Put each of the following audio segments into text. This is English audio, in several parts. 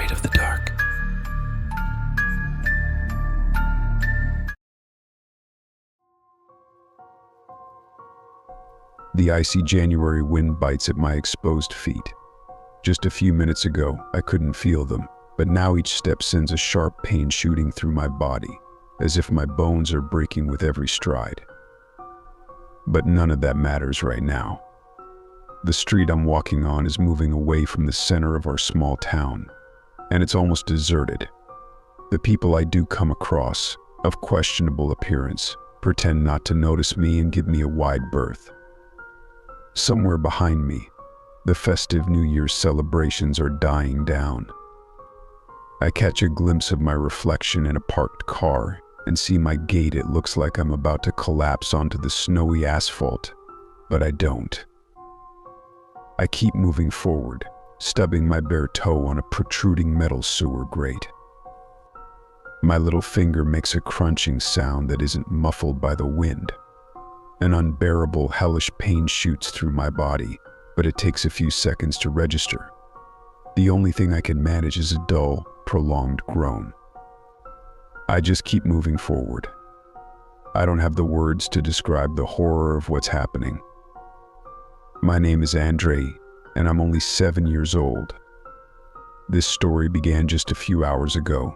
afraid of the dark. The icy January wind bites at my exposed feet. Just a few minutes ago, I couldn't feel them, but now each step sends a sharp pain shooting through my body, as if my bones are breaking with every stride. But none of that matters right now. The street I'm walking on is moving away from the center of our small town, and it's almost deserted. The people I do come across, of questionable appearance, pretend not to notice me and give me a wide berth. Somewhere behind me, the festive New Year's celebrations are dying down. I catch a glimpse of my reflection in a parked car and see my gait. It looks like I'm about to collapse onto the snowy asphalt, but I don't. I keep moving forward, stubbing my bare toe on a protruding metal sewer grate. My little finger makes a crunching sound that isn't muffled by the wind. An unbearable, hellish pain shoots through my body, but it takes a few seconds to register. The only thing I can manage is a dull, prolonged groan. I just keep moving forward. I don't have the words to describe the horror of what's happening. My name is Andre, and I'm only 7 years old. This story began just a few hours ago.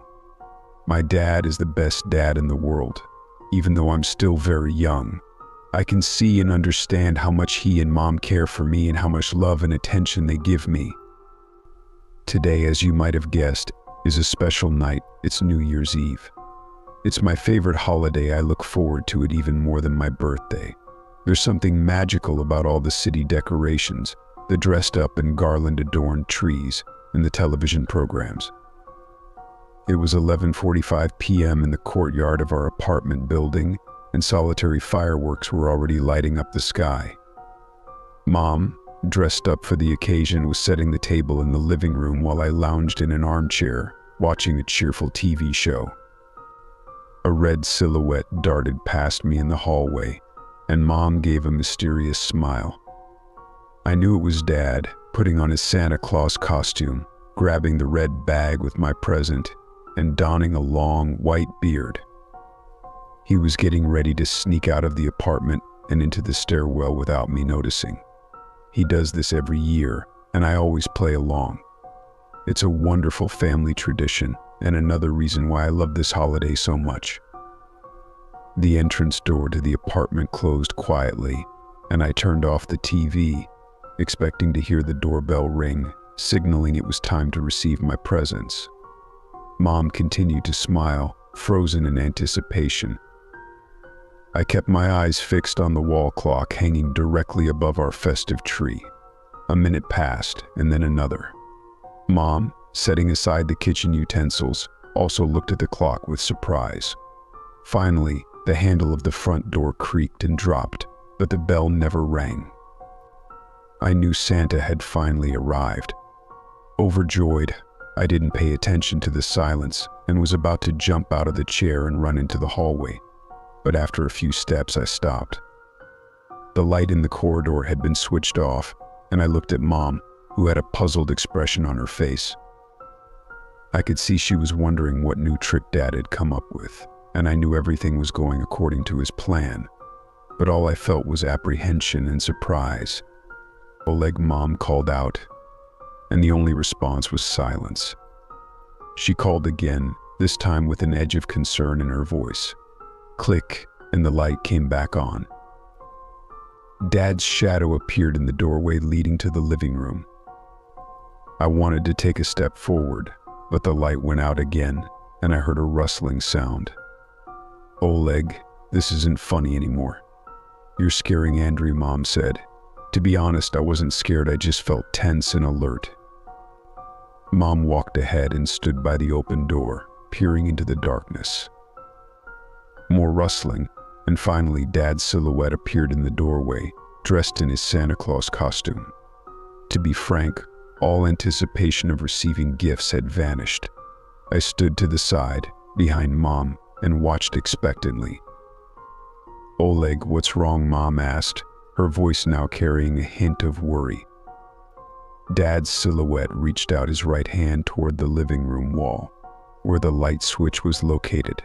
My dad is the best dad in the world. Even though I'm still very young, I can see and understand how much he and mom care for me and how much love and attention they give me. Today, as you might have guessed, is a special night. It's New Year's Eve. It's my favorite holiday. I look forward to it even more than my birthday. There's something magical about all the city decorations, the dressed up and garland-adorned trees, and the television programs. It was 11:45 p.m. in the courtyard of our apartment building, and solitary fireworks were already lighting up the sky. Mom, dressed up for the occasion, was setting the table in the living room while I lounged in an armchair, watching a cheerful TV show. A red silhouette darted past me in the hallway, and Mom gave a mysterious smile. I knew it was Dad, putting on his Santa Claus costume, grabbing the red bag with my present, and donning a long, white beard. He was getting ready to sneak out of the apartment and into the stairwell without me noticing. He does this every year, and I always play along. It's a wonderful family tradition, and another reason why I love this holiday so much. The entrance door to the apartment closed quietly, and I turned off the TV, expecting to hear the doorbell ring, signaling it was time to receive my presents. Mom continued to smile, frozen in anticipation. I kept my eyes fixed on the wall clock hanging directly above our festive tree. A minute passed, and then another. Mom, setting aside the kitchen utensils, also looked at the clock with surprise. Finally, the handle of the front door creaked and dropped, but the bell never rang. I knew Santa had finally arrived. Overjoyed, I didn't pay attention to the silence and was about to jump out of the chair and run into the hallway. But after a few steps, I stopped. The light in the corridor had been switched off, and I looked at Mom, who had a puzzled expression on her face. I could see she was wondering what new trick Dad had come up with, and I knew everything was going according to his plan. But all I felt was apprehension and surprise. Oleg, Mom called out, and the only response was silence. She called again, this time with an edge of concern in her voice. Click, and the light came back on. Dad's shadow appeared in the doorway leading to the living room. I wanted to take a step forward, but the light went out again, and I heard a rustling sound. Oleg, this isn't funny anymore. You're scaring Andre, Mom said. To be honest, I wasn't scared, I just felt tense and alert. Mom walked ahead and stood by the open door, peering into the darkness. More rustling, and finally Dad's silhouette appeared in the doorway, dressed in his Santa Claus costume. To be frank, all anticipation of receiving gifts had vanished. I stood to the side, behind Mom, and watched expectantly. Oleg, what's wrong? Mom asked, her voice now carrying a hint of worry. Dad's silhouette reached out his right hand toward the living room wall, where the light switch was located.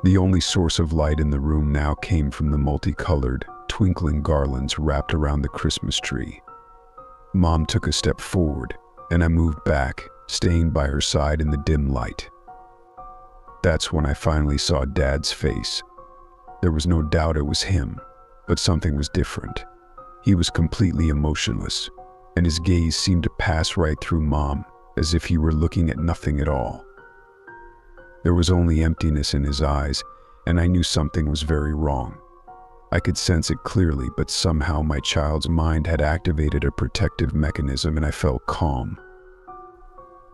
The only source of light in the room now came from the multicolored, twinkling garlands wrapped around the Christmas tree. Mom took a step forward, and I moved back, staying by her side in the dim light. That's when I finally saw Dad's face. There was no doubt it was him, but something was different. He was completely emotionless, and his gaze seemed to pass right through Mom, as if he were looking at nothing at all. There was only emptiness in his eyes, and I knew something was very wrong. I could sense it clearly, but somehow my child's mind had activated a protective mechanism and I felt calm.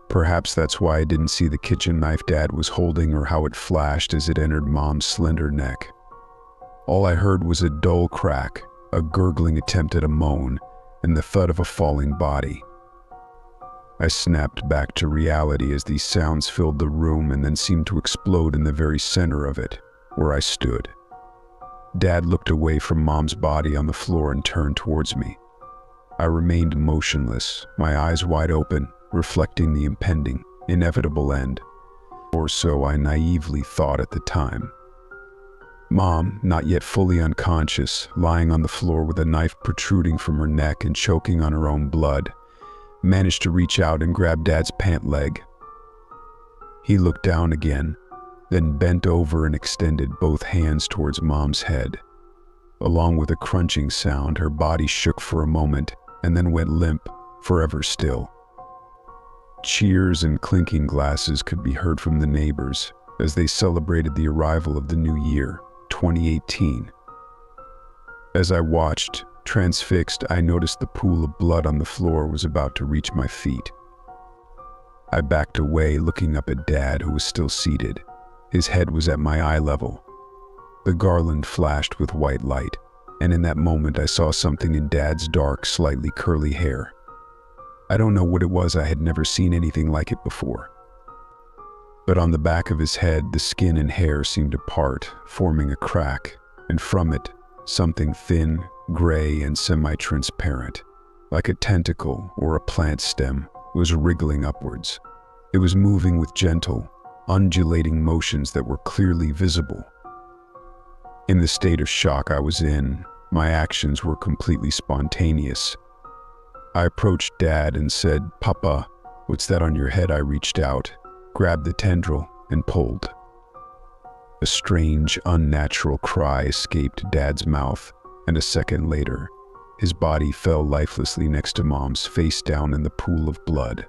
Perhaps that's why I didn't see the kitchen knife Dad was holding or how it flashed as it entered Mom's slender neck. All I heard was a dull crack, a gurgling attempt at a moan, and the thud of a falling body. I snapped back to reality as these sounds filled the room and then seemed to explode in the very center of it, where I stood. Dad looked away from Mom's body on the floor and turned towards me. I remained motionless, my eyes wide open, reflecting the impending, inevitable end. Or so I naively thought at the time. Mom, not yet fully unconscious, lying on the floor with a knife protruding from her neck and choking on her own blood, managed to reach out and grab Dad's pant leg. He looked down again, then bent over and extended both hands towards Mom's head. Along with a crunching sound, her body shook for a moment and then went limp, forever still. Cheers and clinking glasses could be heard from the neighbors as they celebrated the arrival of the new year, 2018. As I watched, transfixed, I noticed the pool of blood on the floor was about to reach my feet. I backed away, looking up at Dad, who was still seated. His head was at my eye level. The garland flashed with white light, and in that moment I saw something in Dad's dark, slightly curly hair. I don't know what it was, I had never seen anything like it before. But on the back of his head, the skin and hair seemed to part, forming a crack, and from it, something thin, gray, and semi-transparent, like a tentacle or a plant stem, was wriggling upwards. It was moving with gentle, undulating motions that were clearly visible. In the state of shock I was in, my actions were completely spontaneous. I approached Dad and said, "Papa, what's that on your head?" I reached out, grabbed the tendril, and pulled. A strange, unnatural cry escaped Dad's mouth, and a second later, his body fell lifelessly next to Mom's, face down in the pool of blood.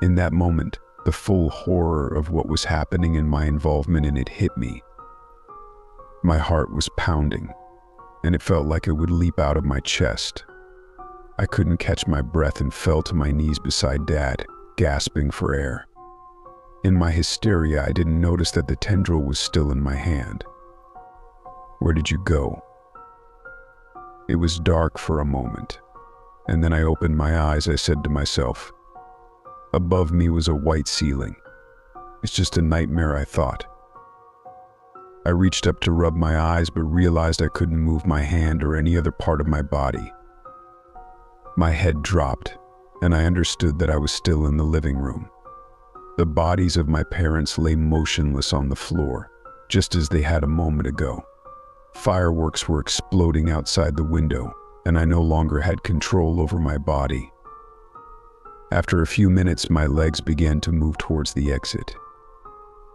In that moment, the full horror of what was happening and my involvement in it hit me. My heart was pounding, and it felt like it would leap out of my chest. I couldn't catch my breath and fell to my knees beside Dad, gasping for air. In my hysteria, I didn't notice that the tendril was still in my hand. "Where did you go?" It was dark for a moment, and then I opened my eyes. I said to myself. Above me was a white ceiling. It's just a nightmare, I thought. I reached up to rub my eyes, but realized I couldn't move my hand or any other part of my body. My head dropped, and I understood that I was still in the living room. The bodies of my parents lay motionless on the floor, just as they had a moment ago. Fireworks were exploding outside the window, and I no longer had control over my body. After a few minutes, my legs began to move towards the exit.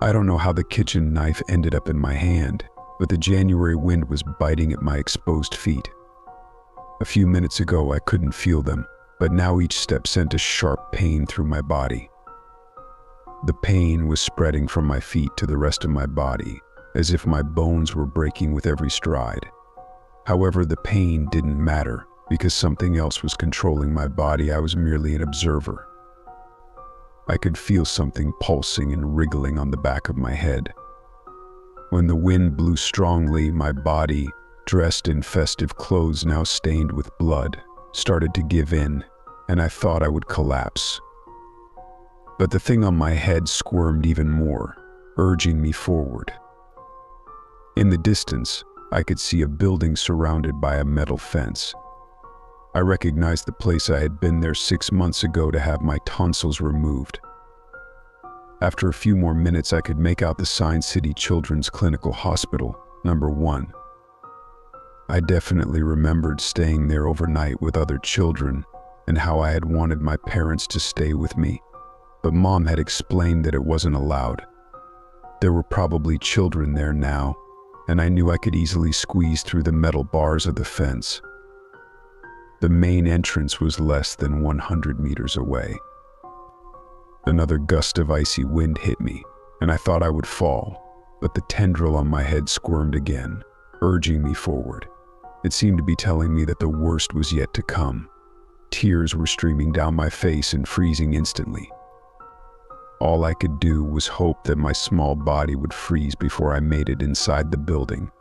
I don't know how the kitchen knife ended up in my hand, but the January wind was biting at my exposed feet. A few minutes ago, I couldn't feel them, but now each step sent a sharp pain through my body. The pain was spreading from my feet to the rest of my body, as if my bones were breaking with every stride. However, the pain didn't matter, because something else was controlling my body. I was merely an observer. I could feel something pulsing and wriggling on the back of my head. When the wind blew strongly, my body, dressed in festive clothes now stained with blood, started to give in, and I thought I would collapse. But the thing on my head squirmed even more, urging me forward. In the distance, I could see a building surrounded by a metal fence. I recognized the place. I had been there 6 months ago to have my tonsils removed. After a few more minutes, I could make out the sign City Children's Clinical Hospital, number 1. I definitely remembered staying there overnight with other children and how I had wanted my parents to stay with me, but Mom had explained that it wasn't allowed. There were probably children there now, and I knew I could easily squeeze through the metal bars of the fence. The main entrance was less than 100 meters away. Another gust of icy wind hit me, and I thought I would fall, but the tendril on my head squirmed again, urging me forward. It seemed to be telling me that the worst was yet to come. Tears were streaming down my face and freezing instantly. All I could do was hope that my small body would freeze before I made it inside the building.